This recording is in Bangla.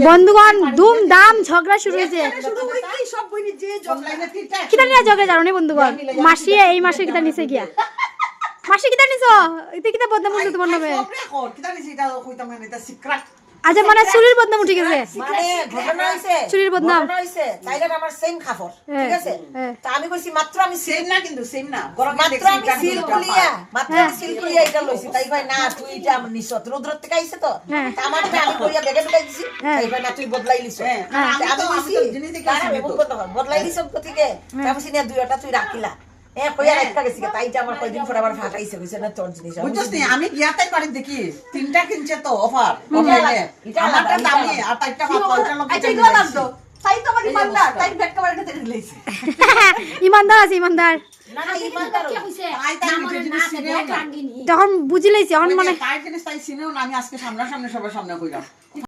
বন্ধুগণ দুম দাম ঝগড়া শুরু হয়েছে। কিতা নিয়ে ঝগড়া জানো নি বন্ধুগণ? মাসি এই মাসে কিতা নিছে গিয়া? মাসি কিতা নিছো? এটা কিতা বদনাম হইছে তোমার নামে? আচ্ছা মানে চুরির বদনাম উঠে গেছে। মানে ঘটনা হইছে চুরির বদনাম হইছে তাইলে আমার সেম খাফর ঠিক আছে। তা আমি কইছি মাত্র আমি সেম না কিন্তু সেম না মাত্র আমি সিলকুলিয়া এটা লইছি তাই ভাই না তুই এটা আমার নিছত রুদ্র থেকে আইছে তো তা আমার আমি কইয়া বেগে ঢুকাই দিছি তাই ভাই না তুই বদলাই লিছ আমি কইছি আমি বদলাই লিছ থেকে আমি সিনিয়া দুইটা তুই রাখিলা কইয়া রাখা গেছি তাইটা আমার কয়দিন পর আবার ফাটাইছে কইছে না তোর জিনিস বুঝছস আমি গিয়াতাই বাড়ি দেখি তিনটা কিনছে তো অফার অনলাইনে আমারটা দামি আর তাইটা পাঁচটা লোক আচ্ছা ইগো লাগতো তাই তো আমার ইমানদার তাই ব্যাগটা বাড়িতে থেকে লইছে ইমানদার আছে ইমানদার। না না ইমানদার তখন বুঝি লাইছি এখন মানে তাই জিনিস তাই সিনেও না আমি আজকে সামনাসামনি সবার সামনে কইলাম।